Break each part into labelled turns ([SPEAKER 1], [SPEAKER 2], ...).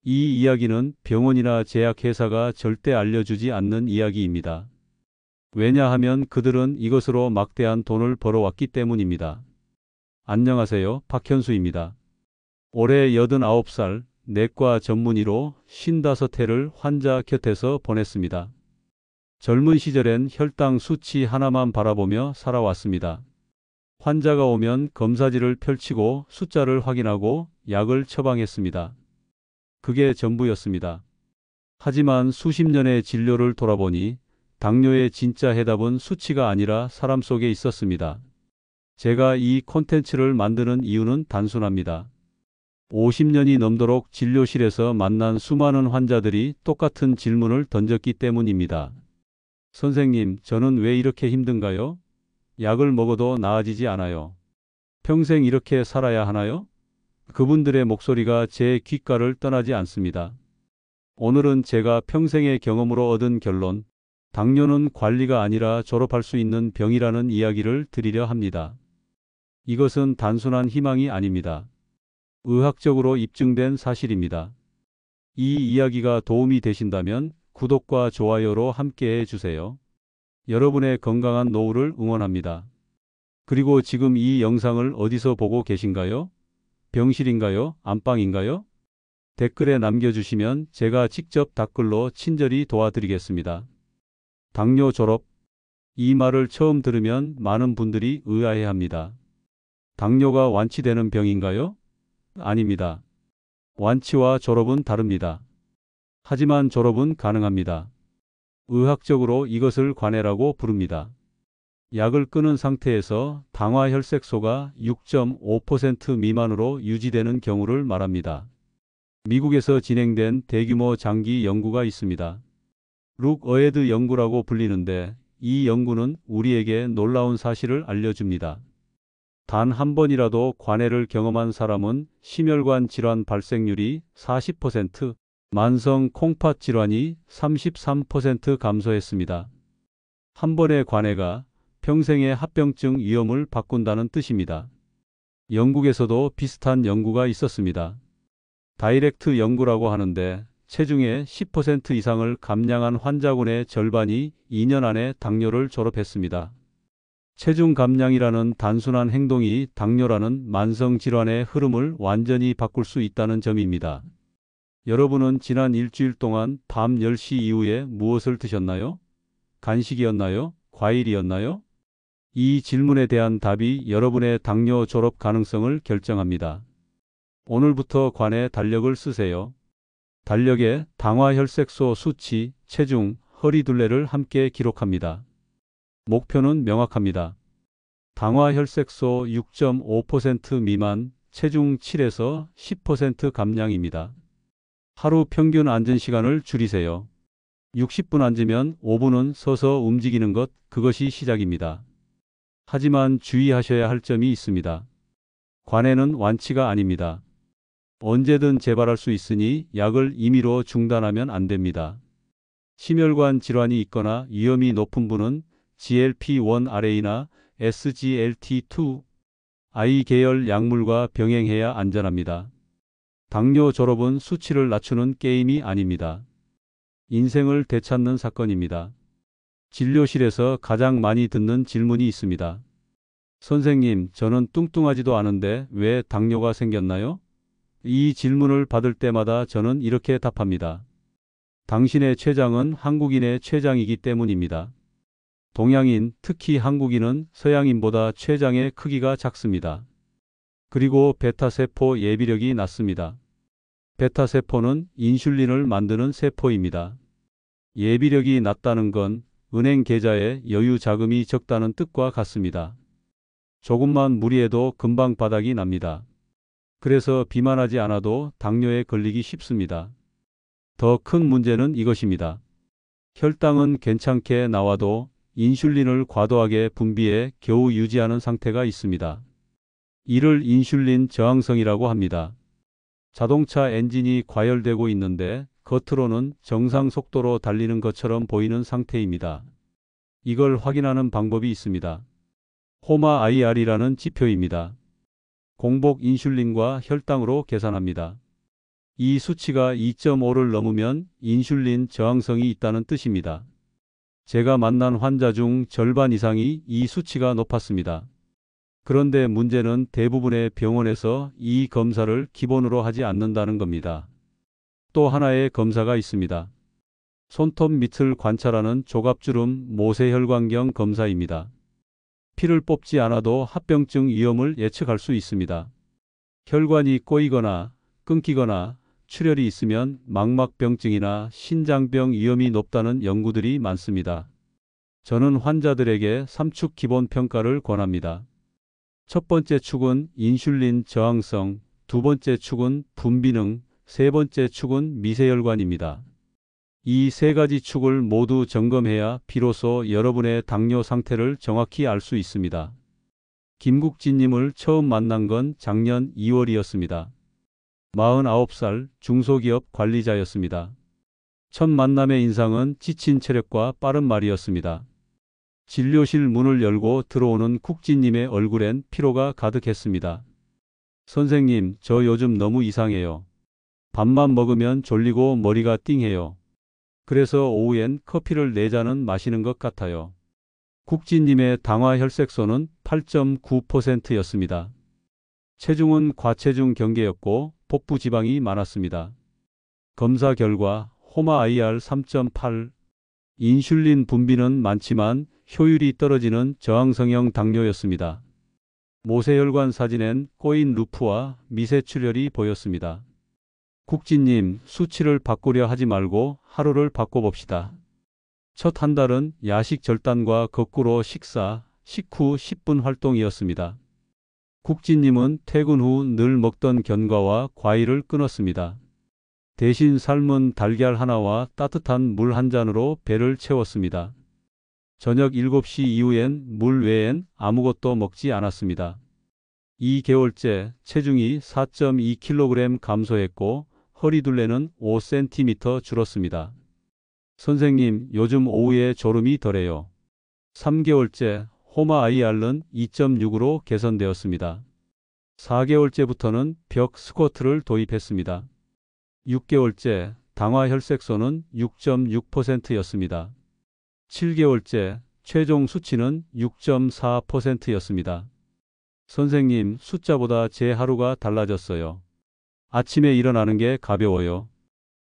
[SPEAKER 1] 이 이야기는 병원이나 제약회사가 절대 알려주지 않는 이야기입니다. 왜냐하면 그들은 이것으로 막대한 돈을 벌어왔기 때문입니다. 안녕하세요. 박현수입니다. 올해 89살, 내과 전문의로 55회를 환자 곁에서 보냈습니다. 젊은 시절엔 혈당 수치 하나만 바라보며 살아왔습니다. 환자가 오면 검사지를 펼치고 숫자를 확인하고 약을 처방했습니다. 그게 전부였습니다. 하지만 수십 년의 진료를 돌아보니 당뇨의 진짜 해답은 수치가 아니라 사람 속에 있었습니다. 제가 이 콘텐츠를 만드는 이유는 단순합니다. 50년이 넘도록 진료실에서 만난 수많은 환자들이 똑같은 질문을 던졌기 때문입니다. 선생님, 저는 왜 이렇게 힘든가요? 약을 먹어도 나아지지 않아요. 평생 이렇게 살아야 하나요? 그분들의 목소리가 제 귓가를 떠나지 않습니다. 오늘은 제가 평생의 경험으로 얻은 결론, 당뇨는 관리가 아니라 졸업할 수 있는 병이라는 이야기를 드리려 합니다. 이것은 단순한 희망이 아닙니다. 의학적으로 입증된 사실입니다. 이 이야기가 도움이 되신다면 구독과 좋아요로 함께해 주세요. 여러분의 건강한 노후를 응원합니다. 그리고 지금 이 영상을 어디서 보고 계신가요? 병실인가요? 안방인가요? 댓글에 남겨주시면 제가 직접 댓글로 친절히 도와드리겠습니다. 당뇨 졸업. 이 말을 처음 들으면 많은 분들이 의아해합니다. 당뇨가 완치되는 병인가요? 아닙니다. 완치와 졸업은 다릅니다. 하지만 졸업은 가능합니다. 의학적으로 이것을 관해라고 부릅니다. 약을 끊은 상태에서 당화혈색소가 6.5% 미만으로 유지되는 경우를 말합니다. 미국에서 진행된 대규모 장기 연구가 있습니다. 룩 어헤드 연구라고 불리는데 이 연구는 우리에게 놀라운 사실을 알려줍니다. 단 한 번이라도 관해를 경험한 사람은 심혈관 질환 발생률이 40%, 만성 콩팥 질환이 33% 감소했습니다. 한 번의 관해가 평생의 합병증 위험을 바꾼다는 뜻입니다. 영국에서도 비슷한 연구가 있었습니다. 다이렉트 연구라고 하는데 체중의 10% 이상을 감량한 환자군의 절반이 2년 안에 당뇨를 졸업했습니다. 체중 감량이라는 단순한 행동이 당뇨라는 만성 질환의 흐름을 완전히 바꿀 수 있다는 점입니다. 여러분은 지난 일주일 동안 밤 10시 이후에 무엇을 드셨나요? 간식이었나요? 과일이었나요? 이 질문에 대한 답이 여러분의 당뇨 졸업 가능성을 결정합니다. 오늘부터 관에 달력을 쓰세요. 달력에 당화혈색소 수치, 체중, 허리둘레를 함께 기록합니다. 목표는 명확합니다. 당화혈색소 6.5% 미만, 체중 7에서 10% 감량입니다. 하루 평균 앉은 시간을 줄이세요. 60분 앉으면 5분은 서서 움직이는 것, 그것이 시작입니다. 하지만 주의하셔야 할 점이 있습니다. 관해는 완치가 아닙니다. 언제든 재발할 수 있으니 약을 임의로 중단하면 안 됩니다. 심혈관 질환이 있거나 위험이 높은 분은 GLP-1RA나 SGLT2, I 계열 약물과 병행해야 안전합니다. 당뇨 졸업은 수치를 낮추는 게임이 아닙니다. 인생을 되찾는 사건입니다. 진료실에서 가장 많이 듣는 질문이 있습니다. 선생님, 저는 뚱뚱하지도 않은데 왜 당뇨가 생겼나요? 이 질문을 받을 때마다 저는 이렇게 답합니다. 당신의 췌장은 한국인의 췌장이기 때문입니다. 동양인, 특히 한국인은 서양인보다 췌장의 크기가 작습니다. 그리고 베타세포 예비력이 낮습니다. 베타세포는 인슐린을 만드는 세포입니다. 예비력이 낮다는 건 은행 계좌에 여유 자금이 적다는 뜻과 같습니다. 조금만 무리해도 금방 바닥이 납니다. 그래서 비만하지 않아도 당뇨에 걸리기 쉽습니다. 더 큰 문제는 이것입니다. 혈당은 괜찮게 나와도 인슐린을 과도하게 분비해 겨우 유지하는 상태가 있습니다. 이를 인슐린 저항성이라고 합니다. 자동차 엔진이 과열되고 있는데 겉으로는 정상 속도로 달리는 것처럼 보이는 상태입니다. 이걸 확인하는 방법이 있습니다. 호마-IR이라는 지표입니다. 공복 인슐린과 혈당으로 계산합니다. 이 수치가 2.5를 넘으면 인슐린 저항성이 있다는 뜻입니다. 제가 만난 환자 중 절반 이상이 이 수치가 높았습니다. 그런데 문제는 대부분의 병원에서 이 검사를 기본으로 하지 않는다는 겁니다. 또 하나의 검사가 있습니다. 손톱 밑을 관찰하는 조갑주름 모세혈관경 검사입니다. 피를 뽑지 않아도 합병증 위험을 예측할 수 있습니다. 혈관이 꼬이거나 끊기거나 출혈이 있으면 망막병증이나 신장병 위험이 높다는 연구들이 많습니다. 저는 환자들에게 3축 기본 평가를 권합니다. 첫 번째 축은 인슐린 저항성, 두 번째 축은 분비능, 세 번째 축은 미세혈관입니다. 이 세 가지 축을 모두 점검해야 비로소 여러분의 당뇨 상태를 정확히 알 수 있습니다. 김국진님을 처음 만난 건 작년 2월이었습니다. 49살 중소기업 관리자였습니다. 첫 만남의 인상은 지친 체력과 빠른 말이었습니다. 진료실 문을 열고 들어오는 국진님의 얼굴엔 피로가 가득했습니다. 선생님, 저 요즘 너무 이상해요. 밥만 먹으면 졸리고 머리가 띵해요. 그래서 오후엔 커피를 4잔은 마시는 것 같아요. 국진님의 당화 혈색소는 8.9%였습니다. 체중은 과체중 경계였고 복부 지방이 많았습니다. 검사 결과 호마 IR 3.8, 인슐린 분비는 많지만 효율이 떨어지는 저항성형 당뇨였습니다. 모세혈관 사진엔 꼬인 루프와 미세출혈이 보였습니다. 국진님, 수치를 바꾸려 하지 말고 하루를 바꿔봅시다. 첫 한 달은 야식 절단과 거꾸로 식사, 식후 10분 활동이었습니다. 국진님은 퇴근 후 늘 먹던 견과와 과일을 끊었습니다. 대신 삶은 달걀 하나와 따뜻한 물 한 잔으로 배를 채웠습니다. 저녁 7시 이후엔 물 외엔 아무것도 먹지 않았습니다. 2개월째 체중이 4.2kg 감소했고 허리둘레는 5cm 줄었습니다. 선생님, 요즘 오후에 졸음이 덜해요. 3개월째 호마 IR은 2.6으로 개선되었습니다. 4개월째부터는 벽 스쿼트를 도입했습니다. 6개월째 당화 혈색소는 6.6%였습니다. 7개월째 최종 수치는 6.4%였습니다. 선생님, 숫자보다 제 하루가 달라졌어요. 아침에 일어나는 게 가벼워요.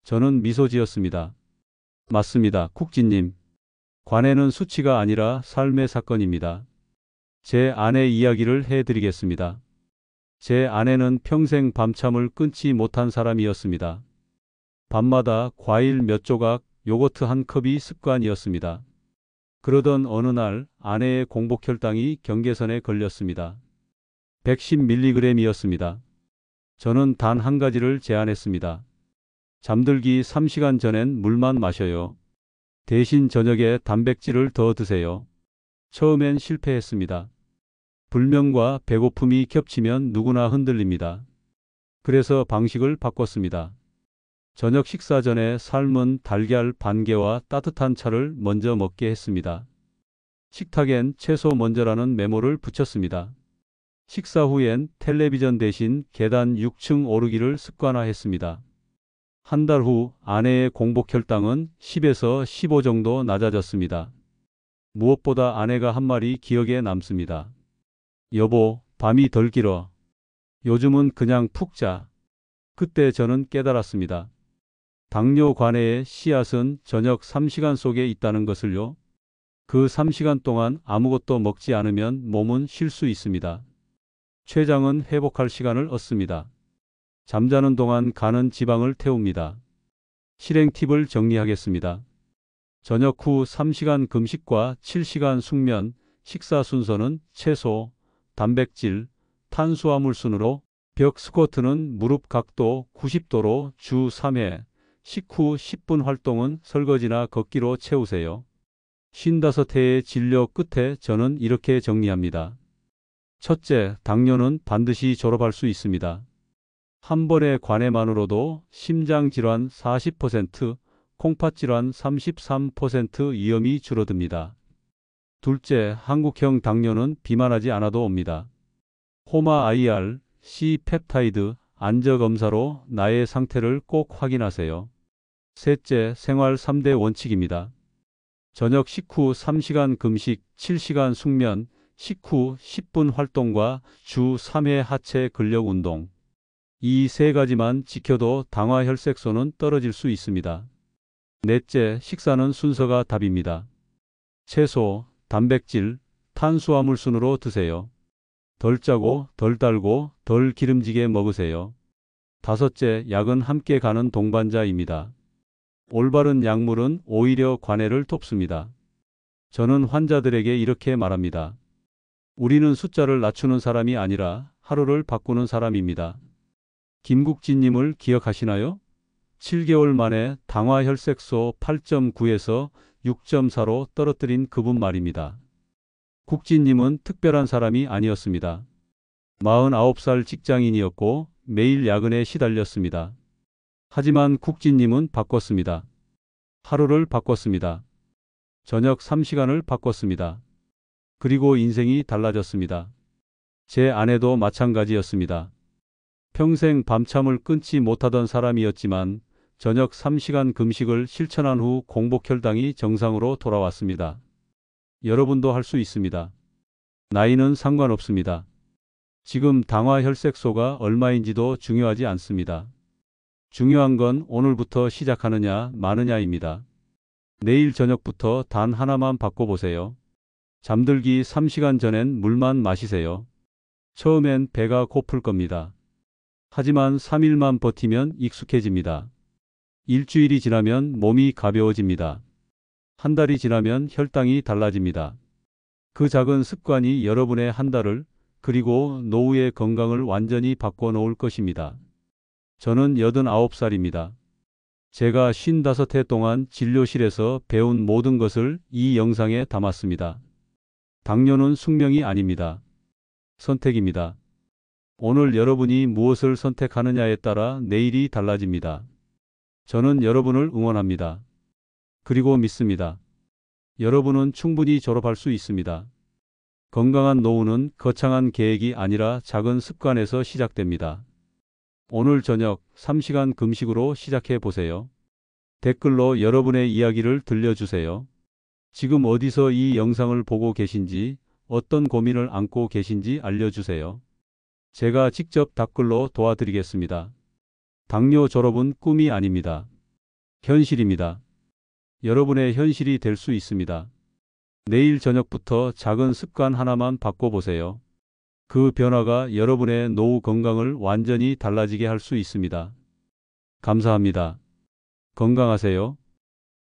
[SPEAKER 1] 저는 미소 지었습니다. 맞습니다, 국진님. 관해는 수치가 아니라 삶의 사건입니다. 제 아내 이야기를 해드리겠습니다. 제 아내는 평생 밤잠을 끊지 못한 사람이었습니다. 밤마다 과일 몇 조각, 요거트 한 컵이 습관이었습니다. 그러던 어느 날 아내의 공복혈당이 경계선에 걸렸습니다. 110mg이었습니다. 저는 단 한 가지를 제안했습니다. 잠들기 3시간 전엔 물만 마셔요. 대신 저녁에 단백질을 더 드세요. 처음엔 실패했습니다. 불면과 배고픔이 겹치면 누구나 흔들립니다. 그래서 방식을 바꿨습니다. 저녁 식사 전에 삶은 달걀 반 개와 따뜻한 차를 먼저 먹게 했습니다. 식탁엔 채소 먼저라는 메모를 붙였습니다. 식사 후엔 텔레비전 대신 계단 6층 오르기를 습관화했습니다. 한 달 후 아내의 공복혈당은 10에서 15 정도 낮아졌습니다. 무엇보다 아내가 한 말이 기억에 남습니다. 여보, 밤이 덜 길어. 요즘은 그냥 푹 자. 그때 저는 깨달았습니다. 당뇨 관해의 씨앗은 저녁 3시간 속에 있다는 것을요. 그 3시간 동안 아무것도 먹지 않으면 몸은 쉴 수 있습니다. 췌장은 회복할 시간을 얻습니다. 잠자는 동안 간은 지방을 태웁니다. 실행 팁을 정리하겠습니다. 저녁 후 3시간 금식과 7시간 숙면, 식사 순서는 채소, 단백질, 탄수화물 순으로 벽 스쿼트는 무릎 각도 90도로 주 3회, 식후 10분 활동은 설거지나 걷기로 채우세요. 55회의 진료 끝에 저는 이렇게 정리합니다. 첫째, 당뇨는 반드시 졸업할 수 있습니다. 한 번의 관해만으로도 심장질환 40%, 콩팥질환 33% 위험이 줄어듭니다. 둘째, 한국형 당뇨는 비만하지 않아도 옵니다. 호마 IR, C 펩타이드, 안저검사로 나의 상태를 꼭 확인하세요. 셋째, 생활 3대 원칙입니다. 저녁 식후 3시간 금식, 7시간 숙면, 식후 10분 활동과 주 3회 하체 근력 운동. 이 세 가지만 지켜도 당화 혈색소는 떨어질 수 있습니다. 넷째, 식사는 순서가 답입니다. 채소, 단백질, 탄수화물 순으로 드세요. 덜 짜고, 덜 달고, 덜 기름지게 먹으세요. 다섯째, 약은 함께 가는 동반자입니다. 올바른 약물은 오히려 관해를 돕습니다. 저는 환자들에게 이렇게 말합니다. 우리는 숫자를 낮추는 사람이 아니라 하루를 바꾸는 사람입니다. 김국진님을 기억하시나요? 7개월 만에 당화 혈색소 8.9에서 6.4로 떨어뜨린 그분 말입니다. 국진님은 특별한 사람이 아니었습니다. 49살 직장인이었고 매일 야근에 시달렸습니다. 하지만 국진님은 바꿨습니다. 하루를 바꿨습니다. 저녁 3시간을 바꿨습니다. 그리고 인생이 달라졌습니다. 제 아내도 마찬가지였습니다. 평생 밤잠을 끊지 못하던 사람이었지만 저녁 3시간 금식을 실천한 후 공복혈당이 정상으로 돌아왔습니다. 여러분도 할 수 있습니다. 나이는 상관없습니다. 지금 당화 혈색소가 얼마인지도 중요하지 않습니다. 중요한 건 오늘부터 시작하느냐 마느냐입니다. 내일 저녁부터 단 하나만 바꿔보세요. 잠들기 3시간 전엔 물만 마시세요. 처음엔 배가 고플 겁니다. 하지만 3일만 버티면 익숙해집니다. 일주일이 지나면 몸이 가벼워집니다. 한 달이 지나면 혈당이 달라집니다. 그 작은 습관이 여러분의 한 달을 그리고 노후의 건강을 완전히 바꿔놓을 것입니다. 저는 89살입니다. 제가 55해 동안 진료실에서 배운 모든 것을 이 영상에 담았습니다. 당뇨는 숙명이 아닙니다. 선택입니다. 오늘 여러분이 무엇을 선택하느냐에 따라 내일이 달라집니다. 저는 여러분을 응원합니다. 그리고 믿습니다. 여러분은 충분히 졸업할 수 있습니다. 건강한 노후는 거창한 계획이 아니라 작은 습관에서 시작됩니다. 오늘 저녁 3시간 금식으로 시작해 보세요. 댓글로 여러분의 이야기를 들려주세요. 지금 어디서 이 영상을 보고 계신지, 어떤 고민을 안고 계신지 알려주세요. 제가 직접 댓글로 도와드리겠습니다. 당뇨 졸업은 꿈이 아닙니다. 현실입니다. 여러분의 현실이 될 수 있습니다. 내일 저녁부터 작은 습관 하나만 바꿔보세요. 그 변화가 여러분의 노후 건강을 완전히 달라지게 할 수 있습니다. 감사합니다. 건강하세요.